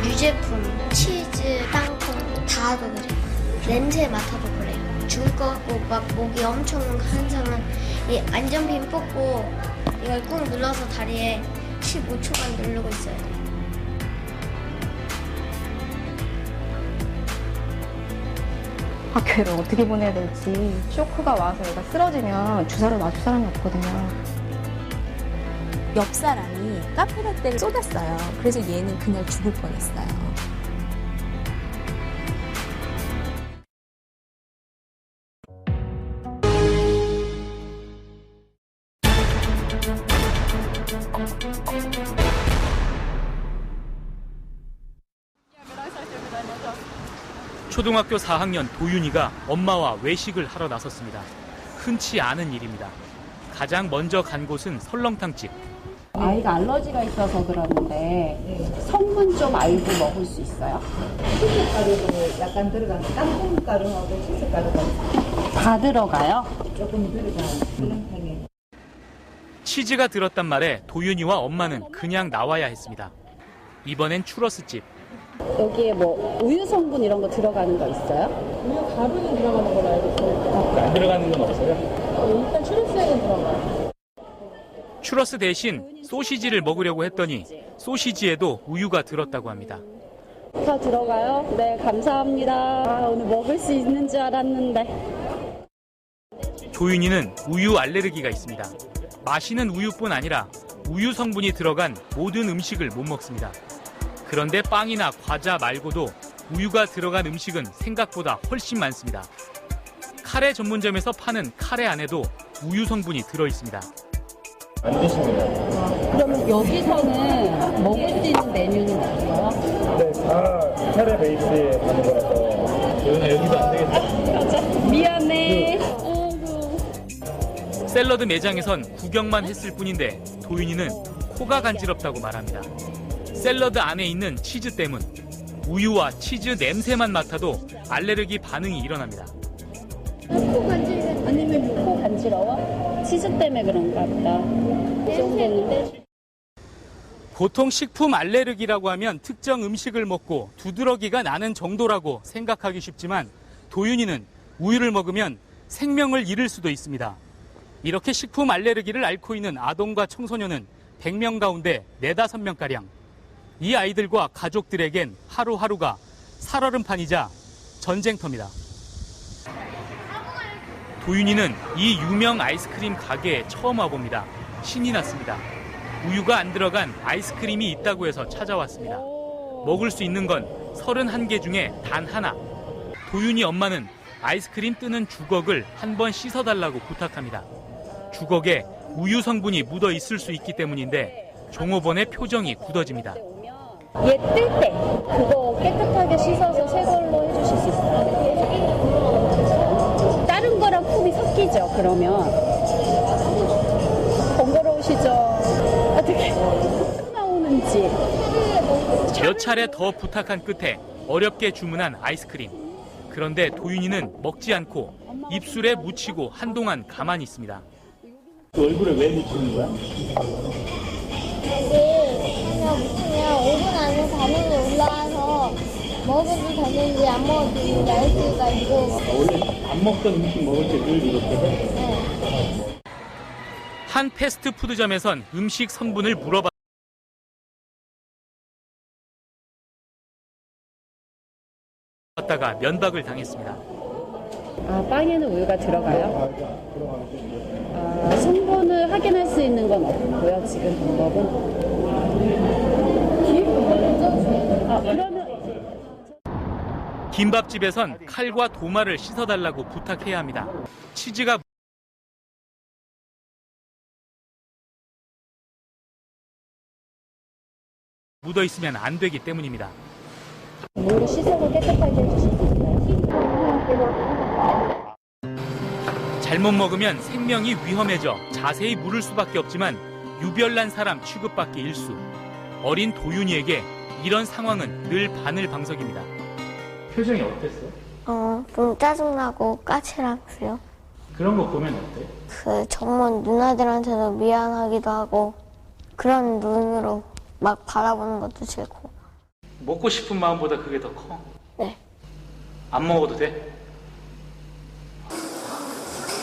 유제품, 치즈, 땅콩 다 그래요. 냄새 맡아도 그래요. 죽을 것 같고 막 목이 엄청 한상은 이 안전핀 뽑고 이걸 꾹 눌러서 다리에 15초간 누르고 있어야 돼요. 학교를 어떻게 보내야 될지. 쇼크가 와서 얘가 쓰러지면 주사를 놔줄 사람이 없거든요. 옆 사람이 카페라떼를 쏟았어요. 그래서 얘는 그날 죽을 뻔했어요. 초등학교 4학년 도윤이가 엄마와 외식을 하러 나섰습니다. 흔치 않은 일입니다. 가장 먼저 간 곳은 설렁탕집. 아이가 알러지가 있어서 그러는데 성분 좀 알고 먹을 수 있어요? 치즈가루도 약간 들어가는 땅콩가루하고 치즈가루가 다 들어가요? 조금 들어가는 설렁탕에. 치즈가 들었단 말에 도윤이와 엄마는 그냥 나와야 했습니다. 이번엔 추러스집. 여기에 뭐 우유 성분 이런 거 들어가는 거 있어요? 우유 가루는 들어가는 걸로 알고 있어요. 안 들어가는 건 없어요? 일단 추러스에는 들어가요. 추러스 대신 소시지를 먹으려고 했더니 소시지에도 우유가 들었다고 합니다. 다 들어가요? 네, 감사합니다. 아, 오늘 먹을 수 있는 줄 알았는데. 도윤이는 우유 알레르기가 있습니다. 마시는 우유뿐 아니라 우유 성분이 들어간 모든 음식을 못 먹습니다. 그런데 빵이나 과자 말고도 우유가 들어간 음식은 생각보다 훨씬 많습니다. 카레 전문점에서 파는 카레 안에도 우유 성분이 들어 있습니다. 안 드십니다. 그러면 여기서는 먹을 수 있는 메뉴는 없어요? 네, 다 카레 베이스에 가는 거라서 여기도 안 되겠어요. 미안해. 샐러드 매장에선 구경만 했을 뿐인데 도윤이는 코가 간지럽다고 말합니다. 샐러드 안에 있는 치즈 때문, 우유와 치즈 냄새만 맡아도 알레르기 반응이 일어납니다. 코 간지러워? 아니면 코 간지러워? 치즈 때문에 그런가 보다. 그 정도는. 보통 식품 알레르기라고 하면 특정 음식을 먹고 두드러기가 나는 정도라고 생각하기 쉽지만 도윤이는 우유를 먹으면 생명을 잃을 수도 있습니다. 이렇게 식품 알레르기를 앓고 있는 아동과 청소년은 100명 가운데 4, 5명가량. 이 아이들과 가족들에겐 하루하루가 살얼음판이자 전쟁터입니다. 도윤이는 이 유명 아이스크림 가게에 처음 와봅니다. 신이 났습니다. 우유가 안 들어간 아이스크림이 있다고 해서 찾아왔습니다. 먹을 수 있는 건 31개 중에 단 하나. 도윤이 엄마는 아이스크림 뜨는 주걱을 한번 씻어달라고 부탁합니다. 주걱에 우유 성분이 묻어 있을 수 있기 때문인데 종업원의 표정이 굳어집니다. 얘 뜰 때 그거 깨끗하게 씻어서 새 걸로 해주실 수 있어요? 다른 거랑 폼이 섞이죠, 그러면. 번거로우시죠? 어떻게 나오는지. 몇 차례 더 부탁한 끝에 어렵게 주문한 아이스크림. 그런데 도윤이는 먹지 않고 입술에 묻히고 한동안 가만히 있습니다. 얼굴에 왜 묻히는 거야? 그냥 묻히면 5분 안에 반응이 올라와서 먹어도 되는지 안 먹어도 되는지 알 수가 있고. 원래 안 먹던 음식 먹을 때 늘 이렇게 해? 네. 한 패스트푸드점에선 음식 성분을 물어봤다가 면박을 당했습니다. 아, 빵에는 우유가 들어가요? 아, 성분을 확인할 수 있는 건 없고요, 지금 방법은. 아, 그러면 김밥집에선 칼과 도마를 씻어달라고 부탁해야 합니다. 치즈가 묻어 있으면 안 되기 때문입니다. 물을 씻어서 깨끗하게 해주실 수 있어요? 잘못 먹으면 생명이 위험해져 자세히 물을 수밖에 없지만 유별난 사람 취급받기 일쑤. 어린 도윤이에게 이런 상황은 늘 바늘방석입니다. 표정이 어땠어? 좀 짜증나고 까칠하고요. 그런 거 보면 어때? 그 전문 누나들한테도 미안하기도 하고 그런 눈으로 막 바라보는 것도 싫고. 먹고 싶은 마음보다 그게 더 커? 네. 안 먹어도 돼?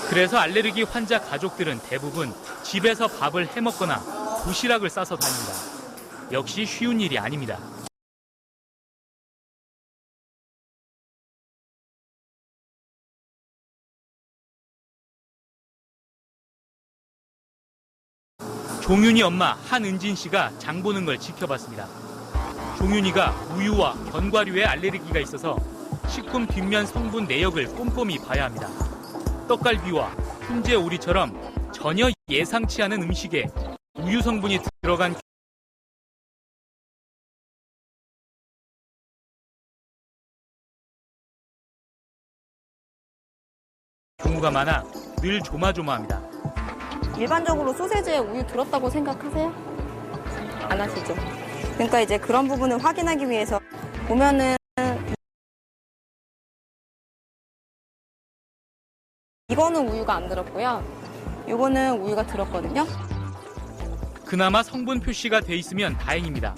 그래서 알레르기 환자 가족들은 대부분 집에서 밥을 해 먹거나 도시락을 싸서 다닙니다. 역시 쉬운 일이 아닙니다. 종윤이 엄마 한은진 씨가 장 보는 걸 지켜봤습니다. 종윤이가 우유와 견과류에 알레르기가 있어서 식품 뒷면 성분 내역을 꼼꼼히 봐야 합니다. 떡갈비와 훈제 오리처럼 전혀 예상치 않은 음식에 우유 성분이 들어간 경우가 많아 늘 조마조마합니다. 일반적으로 소세지에 우유 들었다고 생각하세요? 안 하시죠? 그러니까 이제 그런 부분을 확인하기 위해서 보면은 이거는 우유가 안 들었고요. 이거는 우유가 들었거든요. 그나마 성분 표시가 돼 있으면 다행입니다.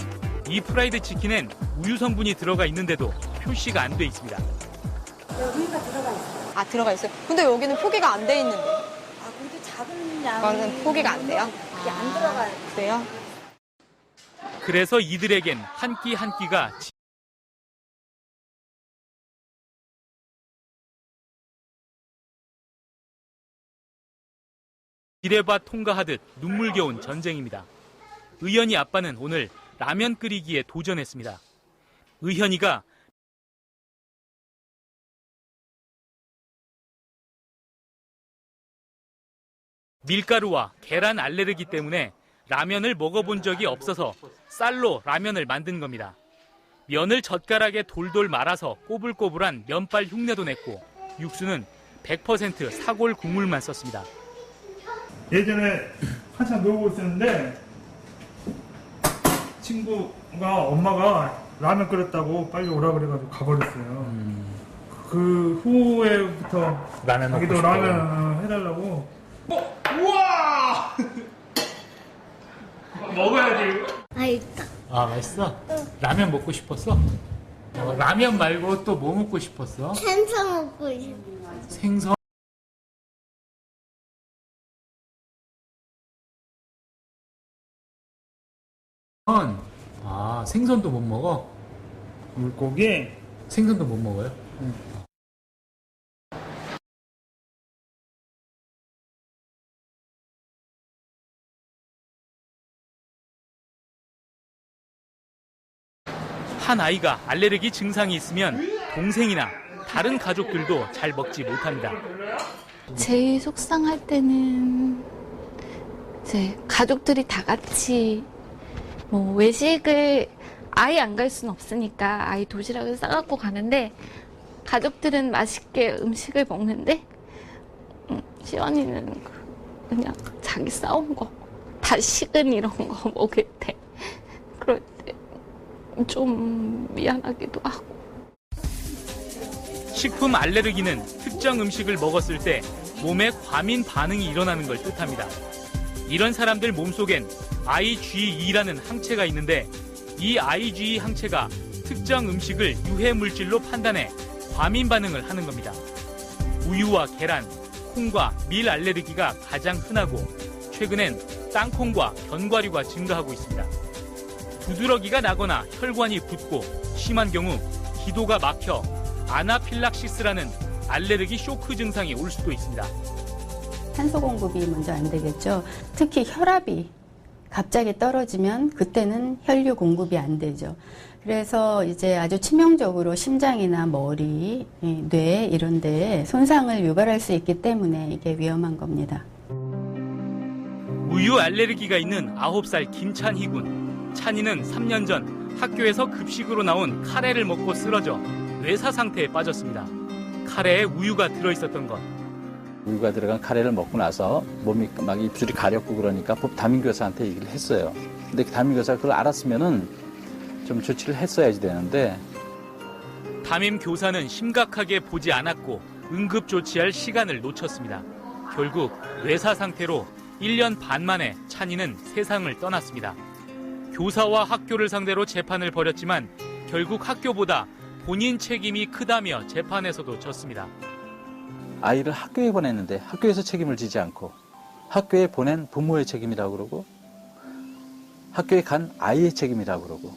이 프라이드 치킨엔 우유 성분이 들어가 있는데도 표시가 안 돼 있습니다. 우유가 들어가 있어요. 아, 들어가 있어요? 근데 여기는 표기가 안 돼 있는데. 아, 그래도 작은 양. 이거는 포기가 안 돼요? 이게 안 들어가요. 그래요? 그래서 이들에겐 한 끼 한 끼가 지뢰밭 통과하듯 눈물겨운 전쟁입니다. 의현이 아빠는 오늘 라면 끓이기에 도전했습니다. 의현이가 밀가루와 계란 알레르기 때문에 라면을 먹어본 적이 없어서 쌀로 라면을 만든 겁니다. 면을 젓가락에 돌돌 말아서 꼬불꼬불한 면발 흉내도 냈고 육수는 100% 사골 국물만 썼습니다. 예전에 한참 놀고 있었는데 친구가 엄마가 라면 끓였다고 빨리 오라 그래가지고 가버렸어요. 그 후에부터 라면 먹고 자기도 싶다고. 라면 해달라고. 우와! 먹어야지. 맛있다. 아, 맛있어? 라면 먹고 싶었어? 라면 말고 또 뭐 먹고 싶었어? 생선 먹고 싶어. 생선? 아, 생선도 못 먹어? 물고기. 생선도 못 먹어요? 한 아이가 알레르기 증상이 있으면 동생이나 다른 가족들도 잘 먹지 못합니다. 제일 속상할 때는 이제 가족들이 다 같이 뭐 외식을 아예 안 갈 수는 없으니까 아이 도시락을 싸갖고 가는데 가족들은 맛있게 음식을 먹는데 시원이는 그냥 자기 싸운 거 다 식은 이런 거 먹을 때 그럴 때 좀 미안하기도 하고. 식품 알레르기는 특정 음식을 먹었을 때 몸에 과민 반응이 일어나는 걸 뜻합니다. 이런 사람들 몸속엔 IgE라는 항체가 있는데 이 IgE 항체가 특정 음식을 유해 물질로 판단해 과민 반응을 하는 겁니다. 우유와 계란, 콩과 밀 알레르기가 가장 흔하고 최근엔 땅콩과 견과류가 증가하고 있습니다. 두드러기가 나거나 혈관이 붓고 심한 경우 기도가 막혀 아나필락시스라는 알레르기 쇼크 증상이 올 수도 있습니다. 산소 공급이 먼저 안 되겠죠. 특히 혈압이 갑자기 떨어지면 그때는 혈류 공급이 안 되죠. 그래서 이제 아주 치명적으로 심장이나 머리, 뇌 이런 데에 손상을 유발할 수 있기 때문에 이게 위험한 겁니다. 우유 알레르기가 있는 9살 김찬희 군. 찬이는 3년 전 학교에서 급식으로 나온 카레를 먹고 쓰러져 뇌사 상태에 빠졌습니다. 카레에 우유가 들어있었던 것. 우유가 들어간 카레를 먹고 나서 몸이 막 입술이 가렵고 그러니까 담임교사한테 얘기를 했어요. 근데 담임교사가 그걸 알았으면은 좀 조치를 했어야지 되는데. 담임교사는 심각하게 보지 않았고 응급 조치할 시간을 놓쳤습니다. 결국 뇌사 상태로 1년 반 만에 찬이는 세상을 떠났습니다. 교사와 학교를 상대로 재판을 벌였지만 결국 학교보다 본인 책임이 크다며 재판에서도 졌습니다. 아이를 학교에 보냈는데 학교에서 책임을 지지 않고 학교에 보낸 부모의 책임이라고 그러고 학교에 간 아이의 책임이라고 그러고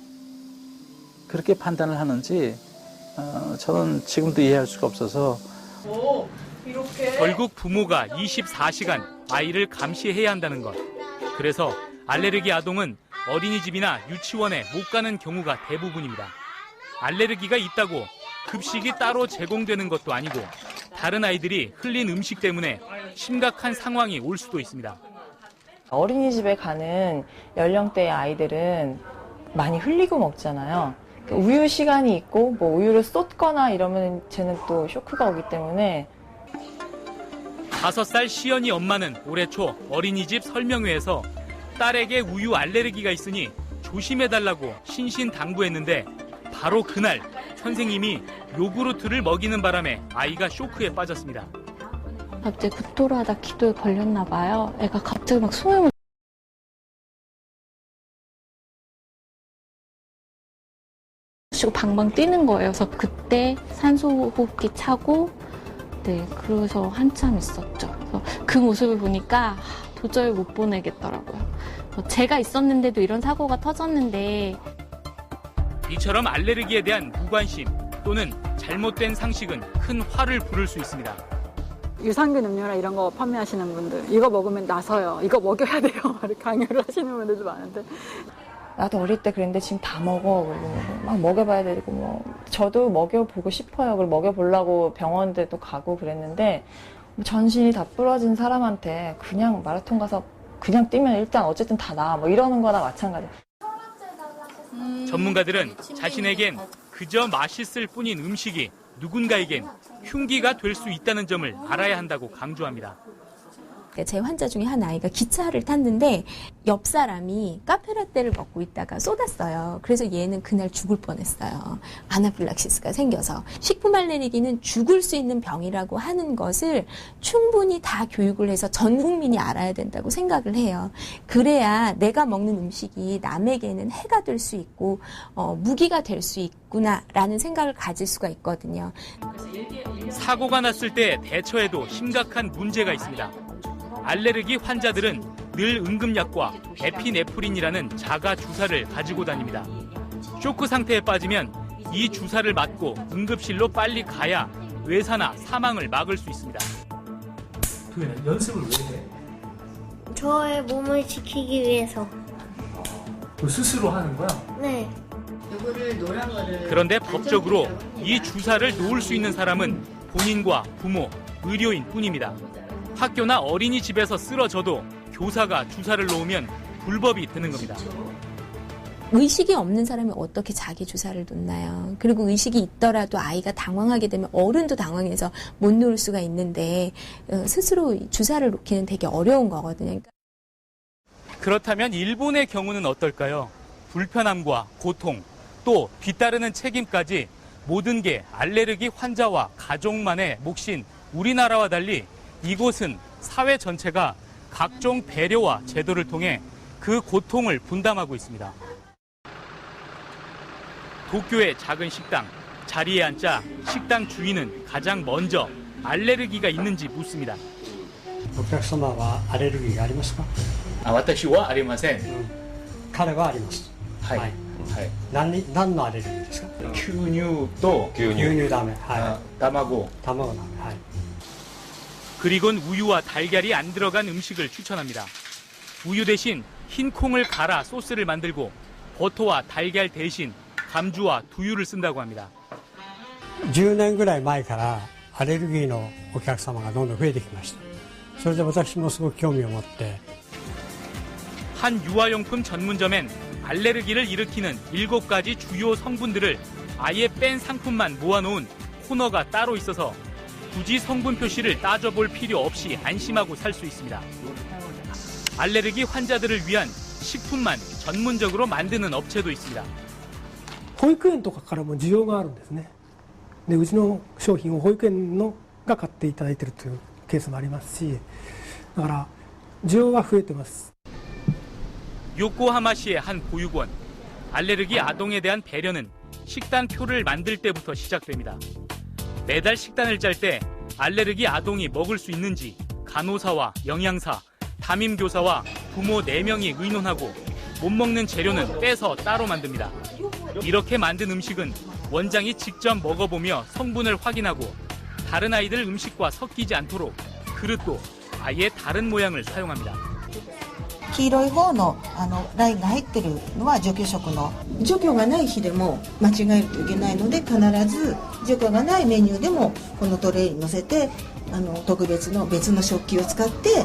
그렇게 판단을 하는지 저는 지금도 이해할 수가 없어서 결국 부모가 24시간 아이를 감시해야 한다는 것. 그래서 알레르기 아동은 어린이집이나 유치원에 못 가는 경우가 대부분입니다. 알레르기가 있다고 급식이 따로 제공되는 것도 아니고 다른 아이들이 흘린 음식 때문에 심각한 상황이 올 수도 있습니다. 어린이집에 가는 연령대의 아이들은 많이 흘리고 먹잖아요. 우유 시간이 있고 뭐 우유를 쏟거나 이러면 쟤는 또 쇼크가 오기 때문에 5살 시연이 엄마는 올해 초 어린이집 설명회에서 딸에게 우유 알레르기가 있으니 조심해달라고 신신당부했는데 바로 그날 선생님이 요구르트를 먹이는 바람에 아이가 쇼크에 빠졌습니다. 갑자기 구토하다 기도에 걸렸나 봐요. 애가 갑자기 막 숨을 못 쉬고 방방 뛰는 거예요. 그래서 그때 산소호흡기 차고 네, 그래서 한참 있었죠. 그래서 그 모습을 보니까 도저히 못 보내겠더라고요. 제가 있었는데도 이런 사고가 터졌는데 이처럼 알레르기에 대한 무관심 또는 잘못된 상식은 큰 화를 부를 수 있습니다. 유산균 음료나 이런 거 판매하시는 분들 이거 먹으면 나서요. 이거 먹여야 돼요. 이렇게 강요를 하시는 분들도 많은데 나도 어릴 때 그랬는데 지금 다 먹어. 그리고 막 먹여봐야 되고 뭐 저도 먹여보고 싶어요. 그리고 먹여보려고 병원들도 가고 그랬는데 전신이 다 부러진 사람한테 그냥 마라톤 가서 그냥 뛰면 일단 어쨌든 다 나아 뭐 이러는 거나 마찬가지. 전문가들은 자신에겐 그저 맛있을 뿐인 음식이 누군가에겐 흉기가 될 수 있다는 점을 알아야 한다고 강조합니다. 제 환자 중에 한 아이가 기차를 탔는데 옆 사람이 카페라떼를 먹고 있다가 쏟았어요. 그래서 얘는 그날 죽을 뻔했어요. 아나필락시스가 생겨서. 식품 알레르기는 죽을 수 있는 병이라고 하는 것을 충분히 다 교육을 해서 전 국민이 알아야 된다고 생각을 해요. 그래야 내가 먹는 음식이 남에게는 해가 될 수 있고 무기가 될 수 있구나라는 생각을 가질 수가 있거든요. 사고가 났을 때 대처에도 심각한 문제가 있습니다. 알레르기 환자들은 늘 응급약과 에피네프린이라는 자가 주사를 가지고 다닙니다. 쇼크 상태에 빠지면 이 주사를 맞고 응급실로 빨리 가야 외사나 사망을 막을 수 있습니다. 연습을 왜 해? 저의 몸을 지키기 위해서. 스스로 하는 거야? 네. 그런데 법적으로 이 주사를 놓을 수 있는 사람은 본인과 부모, 의료인 뿐입니다. 학교나 어린이집에서 쓰러져도 교사가 주사를 놓으면 불법이 되는 겁니다. 의식이 없는 사람이 어떻게 자기 주사를 놓나요? 그리고 의식이 있더라도 아이가 당황하게 되면 어른도 당황해서 못 놓을 수가 있는데 스스로 주사를 놓기는 되게 어려운 거거든요. 그렇다면 일본의 경우는 어떨까요? 불편함과 고통, 또 뒤따르는 책임까지 모든 게 알레르기 환자와 가족만의 몫인 우리나라와 달리 이곳은 사회 전체가 각종 배려와 제도를 통해 그 고통을 분담하고 있습니다. 도쿄의 작은 식당, 자리에 앉자 식당 주인은 가장 먼저 알레르기가 있는지 묻습니다. お客様はアレルギーがありますか？私はありません。彼はあります。はい。何のアレルギーですか？牛乳と牛乳ダメ。はい。卵。卵ダメ。はい。 그리곤 우유와 달걀이 안 들어간 음식을 추천합니다. 우유 대신 흰 콩을 갈아 소스를 만들고 버터와 달걀 대신 감주와 두유를 쓴다고 합니다. 10年ぐらい前からアレルギーのお客様がどんどん増えてきました。それで私もすごく興味を持って 한 유아용품 전문점엔 알레르기를 일으키는 7가지 주요 성분들을 아예 뺀 상품만 모아놓은 코너가 따로 있어서 굳이 성분 표시를 따져볼 필요 없이 안심하고 살 수 있습니다. 알레르기 환자들을 위한 식품만 전문적으로 만드는 업체도 있습니다. 保育園とかからも需要があるんですね。で、うちの商品を保育園のが買っていただいているというケースもありますし、だから需要が増えてます。 요코하마시의 한 보육원. 알레르기 아동에 대한 배려는 식단표를 만들 때부터 시작됩니다. 매달 식단을 짤 때 알레르기 아동이 먹을 수 있는지 간호사와 영양사, 담임교사와 부모 4명이 의논하고 못 먹는 재료는 빼서 따로 만듭니다. 이렇게 만든 음식은 원장이 직접 먹어보며 성분을 확인하고 다른 아이들 음식과 섞이지 않도록 그릇도 아예 다른 모양을 사용합니다. 黄色い方のラインが入ってるのは除去食の除去がない日でも間違えるといけないので必ず除去がないメニューでもこのトレイに乗せて特別の別の食器を使って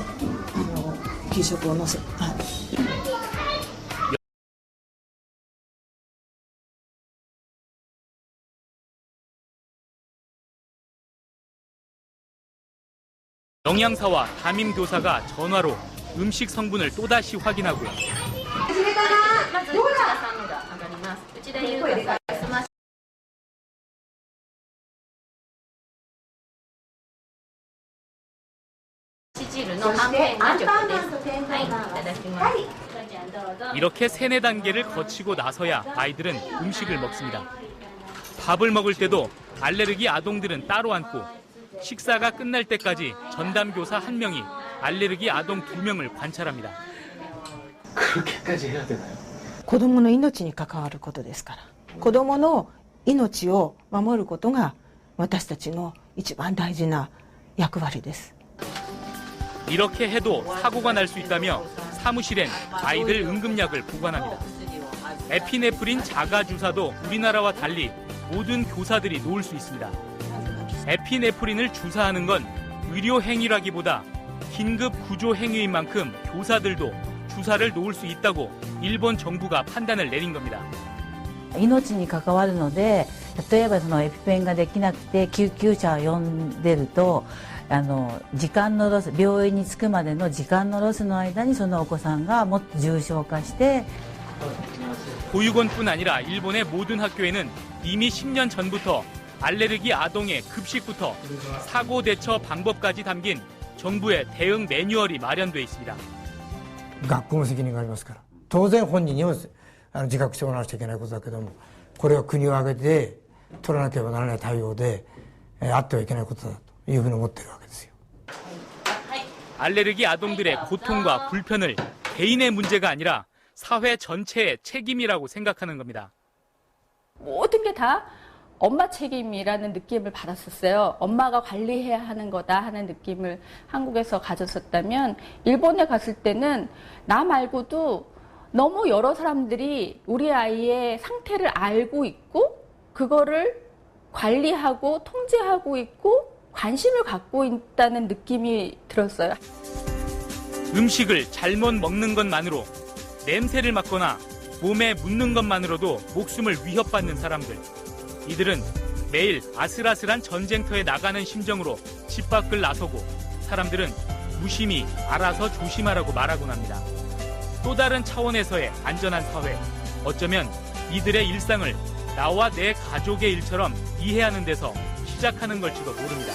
給食を乗せ、영양사와 담임교사가 전화로 음식 성분을 또다시 확인하고요. 이렇게 3-4단계를 거치고 나서야 아이들은 음식을 먹습니다. 밥을 먹을 때도 알레르기 아동들은 따로 앉고 식사가 끝날 때까지 전담교사 1명이 알레르기 아동 2명을 관찰합니다. 그렇게까지 해야 되나요? 子供の命に関わることですから子供の命を守ることが私たちの一番大事な役割です。 이렇게 해도 사고가 날 수 있다며 사무실엔 아이들 응급약을 보관합니다. 에피네프린 자가 주사도 우리나라와 달리 모든 교사들이 놓을 수 있습니다. 에피네프린을 주사하는 건 의료 행위라기보다 긴급 구조 행위인 만큼 교사들도 주사를 놓을 수 있다고 일본 정부가 판단을 내린 겁니다. 命に関わるので、例えばそのエピペンができなくて救急車を呼んでると、時間のロス、病院に着くまでの時間のロスの間にそのお子さんがもっと重症化して 보육원뿐 아니라 일본의 모든 학교에는 이미 10년 전부터 알레르기 아동의 급식부터 사고 대처 방법까지 담긴 정부의 대응 매뉴얼이 마련돼 있습니다. 学校の責任がありますから当然本人にも自覚しておかなくちゃいけないことだけどもこれは国を挙げて取らなければならない対応であってはいけないことだというふうに思っているわけですよ. 알레르기 아동들의 고통과 불편을 개인의 문제가 아니라 사회 전체의 책임이라고 생각하는 겁니다. 모든 게 다 엄마 책임이라는 느낌을 받았었어요. 엄마가 관리해야 하는 거다 하는 느낌을 한국에서 가졌었다면 일본에 갔을 때는 나 말고도 너무 여러 사람들이 우리 아이의 상태를 알고 있고 그거를 관리하고 통제하고 있고 관심을 갖고 있다는 느낌이 들었어요. 음식을 잘못 먹는 것만으로 냄새를 맡거나 몸에 묻는 것만으로도 목숨을 위협받는 사람들. 이들은 매일 아슬아슬한 전쟁터에 나가는 심정으로 집 밖을 나서고 사람들은 무심히 알아서 조심하라고 말하곤 합니다. 또 다른 차원에서의 안전한 사회. 어쩌면 이들의 일상을 나와 내 가족의 일처럼 이해하는 데서 시작하는 걸지도 모릅니다.